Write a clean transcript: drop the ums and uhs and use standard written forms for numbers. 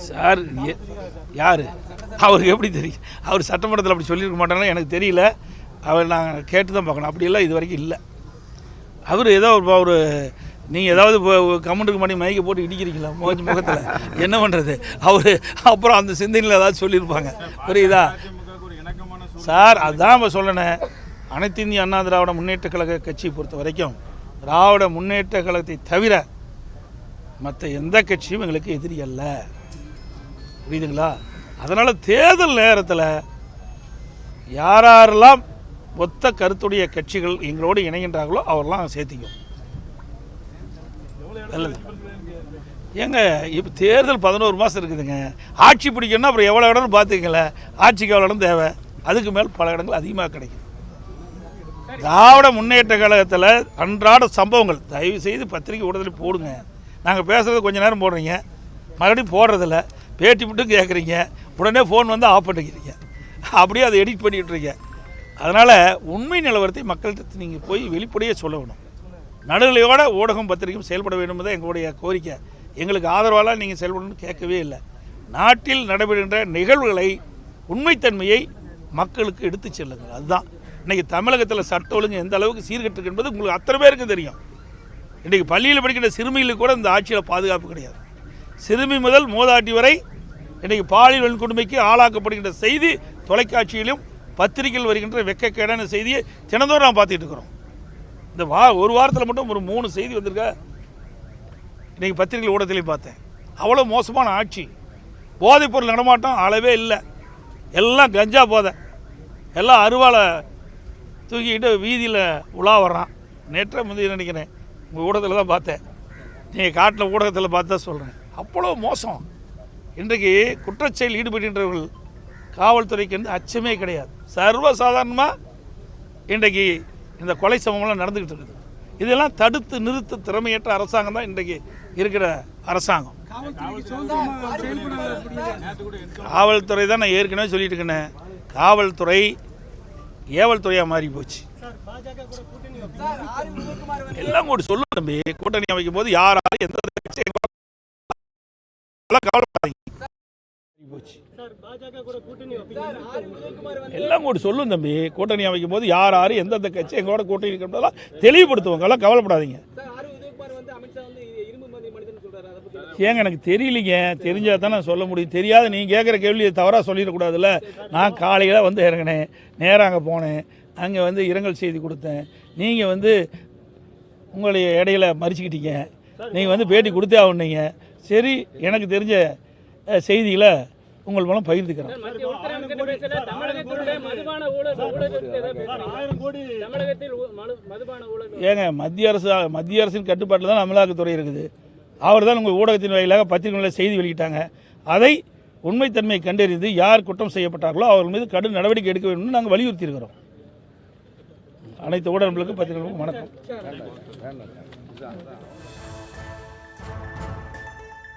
Sir யார் அவருக்கு எப்படி தெரியும்? அவர் சட்டமன்றத்தில் அப்படி சொல்லியிருக்க மாட்டாங்கன்னா எனக்கு தெரியல. அவர் நாங்கள் கேட்டு தான் பார்க்கணும். அப்படியெல்லாம் இது வரைக்கும் இல்லை. அவர் ஏதோ ஒரு நீங்கள் ஏதாவது கமெண்ட்டுக்கு பண்ணி மைக்கை போட்டு இடிக்கிறீங்களா முகத்தில்? என்ன பண்ணுறது? அவர் அப்புறம் அந்த சிந்தனையில் ஏதாவது சொல்லியிருப்பாங்க. புரியுதா சார்? அதுதான் இப்போ சொல்லணேன். அனைத்து இந்திய அண்ணா திராவிட முன்னேற்ற கழக கட்சியை பொறுத்த வரைக்கும் திராவிட முன்னேற்ற கழகத்தை தவிர மற்ற எந்த கட்சியும் எங்களுக்கு எதிரி அல்ல. புரியுதுங்களா? அதனால் தேர்தல் நேரத்தில் யாரெல்லாம் ஒத்த கருத்துடைய கட்சிகள் எங்களோடு இணைகின்றார்களோ அவரெல்லாம் சேர்த்திக்கும். நல்லது ஏங்க, இப்போ தேர்தல் 11 மாதம் இருக்குதுங்க. ஆட்சி பிடிக்கணும்னா அப்புறம் எவ்வளோ இடம்னு பார்த்துக்கங்களேன். ஆட்சிக்கு எவ்வளோ இடம் தேவை? அதுக்கு மேல் பல இடங்கள் அதிகமாக கிடைக்கும். திராவிட முன்னேற்ற கழகத்தில் அன்றாட சம்பவங்கள் தயவு செய்து பத்திரிகை ஊடகத்தில் போடுங்க. நாங்கள் பேசுகிறது கொஞ்சம் நேரம் போடுறீங்க, மறுபடியும் போடுறதில்ல, பேட்டி மட்டும் கேட்குறீங்க, உடனே ஃபோன் வந்து ஆஃப் பண்ணிக்கிறீங்க, அப்படியே அதை எடிட் பண்ணிகிட்ருங்க. அதனால் உண்மை நிலவரத்தை மக்கள்கிட்ட நீங்கள் போய் வெளிப்படையாக சொல்ல வேணும். நடுநிலையோட ஊடகம் பத்திரிகையும் செயல்பட வேண்டும் தான் எங்களுடைய கோரிக்கை. எங்களுக்கு ஆதரவாலாம் நீங்கள் செயல்படணும்னு கேட்கவே இல்லை. நாட்டில் நடைபெறுகின்ற நிகழ்வுகளை உண்மைத்தன்மையை மக்களுக்கு எடுத்து செல்லுங்கள். அதுதான் இன்றைக்கி தமிழகத்தில் சட்ட ஒழுங்கு எந்த அளவுக்கு சீர்கெட்டு என்பது உங்களுக்கு அத்தனை பேருக்கு தெரியும். இன்றைக்கி பள்ளியில் படிக்கிற சிறுமிகளுக்கு கூட இந்த ஆட்சியில் பாதுகாப்பு கிடையாது. சிறுமி முதல் மூதாட்டி வரை இன்றைக்கி பாலியல் வன்கொடுமைக்கு ஆளாக்கப்படுகின்ற செய்தி தொலைக்காட்சியிலும் பத்திரிகையில் வருகின்ற வெக்கக்கேடான செய்தியை தினந்தோறும் நாம் பார்த்துட்டு இருக்கிறோம். இந்த ஒரு வாரத்தில் மட்டும் ஒரு 3 செய்தி வந்திருக்க இன்றைக்கி பத்திரிகை ஊடகத்திலையும் பார்த்தேன். அவ்வளோ மோசமான ஆட்சி. போதைப்பொருள் நடமாட்டம் அளவே இல்லை. எல்லாம் கஞ்சா போதை, எல்லாம் அருவாளை தூக்கிக்கிட்டு வீதியில் உலா வர்றான். நேற்று முந்தைய நினைக்கிறேன் உங்கள் ஊடகத்தில் தான் பார்த்தேன். நீங்கள் காட்டில் ஊடகத்தில் பார்த்து தான் சொல்கிறேன். அவ்வளோ மோசம். இன்றைக்கு குற்றச்செயல் ஈடுபடுகின்றவர்கள் காவல்துறைக்கு வந்து அச்சமே கிடையாது. சர்வசாதாரணமாக இன்றைக்கு இந்த கொலை சம்பவம்லாம் நடந்துக்கிட்டு இருக்குது. இதெல்லாம் தடுத்து நிறுத்த திறமையற்ற அரசாங்கம் தான் இன்றைக்கு இருக்கிற அரசாங்கம். காவல்துறை தான் நான் ஏற்கனவே சொல்லிட்டு இருக்கேன். காவல்துறை ஏவல் துறையாக மாறி போச்சு. எல்லாம் கூட சொல்லும் தம்பி. கூட்டணி அமைக்கும் போது யார் எந்த எல்லாம் கூட சொல்லும் தம்பி. கூட்டணி அமைக்கும் போது யார் எந்தெந்த கட்சி எங்களோட கூட்டணி இருக்கிறதெல்லாம் தெளிவுபடுத்துவாங்க. எல்லாம் கவலைப்படாதீங்க. ஏங்க எனக்கு தெரியலிங்க. தெரிஞ்சால் தான் நான் சொல்ல முடியும். தெரியாத நீங்கள் கேட்குற கேள்வியை தவறாக சொல்லிடக்கூடாதுல்ல. நான் காலையில் வந்து இறங்கினேன், நேராக அங்கே போனேன், அங்கே வந்து இரங்கல் செய்தி கொடுத்தேன். நீங்கள் வந்து உங்களுடைய இடையில மறிச்சுக்கிட்டீங்க. நீங்கள் வந்து பேட்டி கொடுத்தே ஆகணுங்க. சரி, எனக்கு தெரிஞ்ச செய்திகளை உங்கள் மூலம் பகிர்ந்துக்கிறேன். ஏங்க மத்திய அரசின் கட்டுப்பாட்டில் தான் அமலாக்கத்துறை இருக்குது. அவர் தான் உங்கள் ஊடகத்தின் வாயிலாக பத்திரிகைகளில் செய்தி வெளியிட்டாங்க. அதை உண்மைத்தன்மையை கண்டறிந்து யார் குற்றம் செய்யப்பட்டார்களோ அவர்கள் மீது கடும் நடவடிக்கை எடுக்க வேண்டும் நாங்கள் வலியுறுத்தி இருக்கிறோம். அனைத்து ஊடகங்களுக்கும் பத்திரிகைகளுக்கும் வணக்கம்.